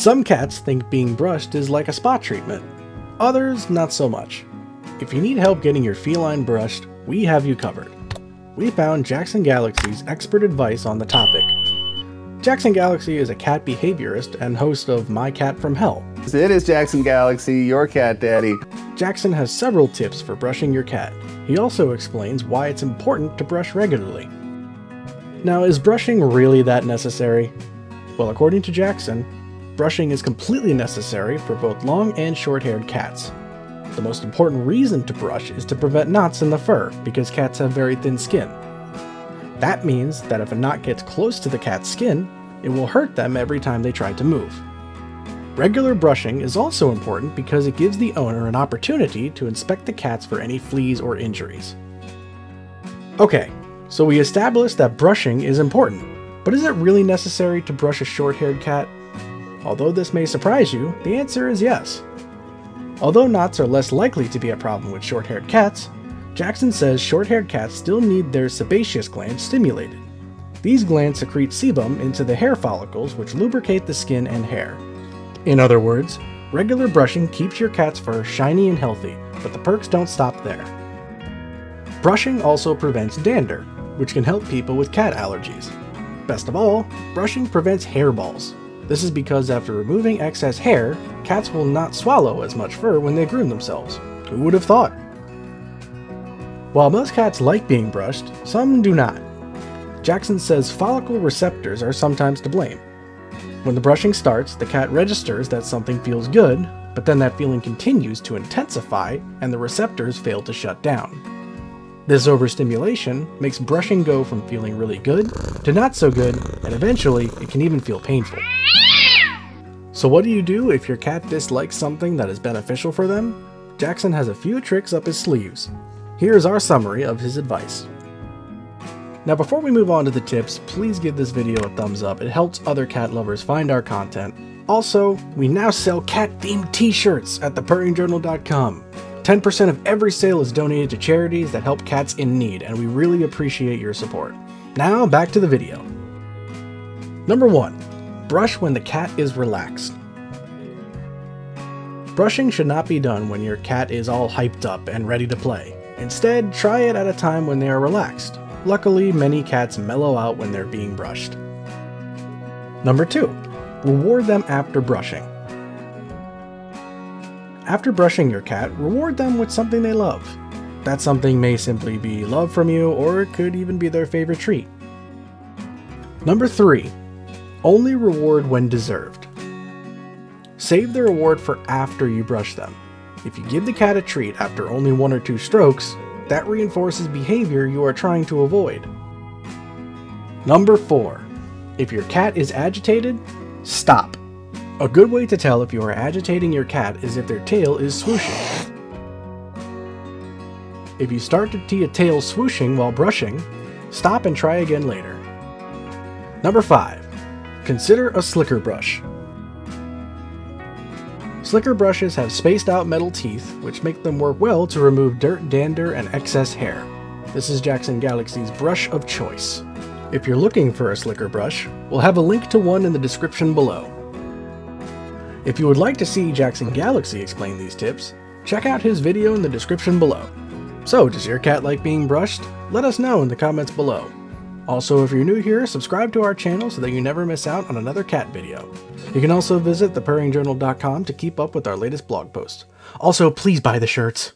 Some cats think being brushed is like a spa treatment. Others, not so much. If you need help getting your feline brushed, we have you covered. We found Jackson Galaxy's expert advice on the topic. Jackson Galaxy is a cat behaviorist and host of My Cat from Hell. It is Jackson Galaxy, your cat daddy. Jackson has several tips for brushing your cat. He also explains why it's important to brush regularly. Now, is brushing really that necessary? Well, according to Jackson, brushing is completely necessary for both long and short-haired cats. The most important reason to brush is to prevent knots in the fur, because cats have very thin skin. That means that if a knot gets close to the cat's skin, it will hurt them every time they try to move. Regular brushing is also important because it gives the owner an opportunity to inspect the cats for any fleas or injuries. Okay, so we established that brushing is important, but is it really necessary to brush a short-haired cat? Although this may surprise you, the answer is yes. Although knots are less likely to be a problem with short-haired cats, Jackson says short-haired cats still need their sebaceous glands stimulated. These glands secrete sebum into the hair follicles, which lubricate the skin and hair. In other words, regular brushing keeps your cat's fur shiny and healthy, but the perks don't stop there. Brushing also prevents dander, which can help people with cat allergies. Best of all, brushing prevents hairballs. This is because after removing excess hair, cats will not swallow as much fur when they groom themselves. Who would have thought? While most cats like being brushed, some do not. Jackson says follicle receptors are sometimes to blame. When the brushing starts, the cat registers that something feels good, but then that feeling continues to intensify and the receptors fail to shut down. This overstimulation makes brushing go from feeling really good to not so good, and eventually it can even feel painful. So what do you do if your cat dislikes something that is beneficial for them? Jackson has a few tricks up his sleeves. Here's our summary of his advice. Now before we move on to the tips, please give this video a thumbs up. It helps other cat lovers find our content. Also, we now sell cat-themed t-shirts at thepurringjournal.com. 10% of every sale is donated to charities that help cats in need, and we really appreciate your support. Now back to the video. Number 1. Brush when the cat is relaxed. Brushing should not be done when your cat is all hyped up and ready to play. Instead, try it at a time when they are relaxed. Luckily, many cats mellow out when they're being brushed. Number 2. Reward them after brushing. After brushing your cat, reward them with something they love. That something may simply be love from you, or it could even be their favorite treat. Number 3. Only reward when deserved. Save the reward for after you brush them. If you give the cat a treat after only 1 or 2 strokes, that reinforces behavior you are trying to avoid. Number 4. If your cat is agitated, stop. A good way to tell if you are agitating your cat is if their tail is swooshing. If you start to see a tail swooshing while brushing, stop and try again later. Number 5. Consider a slicker brush. Slicker brushes have spaced out metal teeth, which make them work well to remove dirt, dander, and excess hair. This is Jackson Galaxy's brush of choice. If you're looking for a slicker brush, we'll have a link to one in the description below. If you would like to see Jackson Galaxy explain these tips, check out his video in the description below. So, does your cat like being brushed? Let us know in the comments below. Also, if you're new here, subscribe to our channel so that you never miss out on another cat video. You can also visit thepurringjournal.com to keep up with our latest blog posts. Also, please buy the shirts.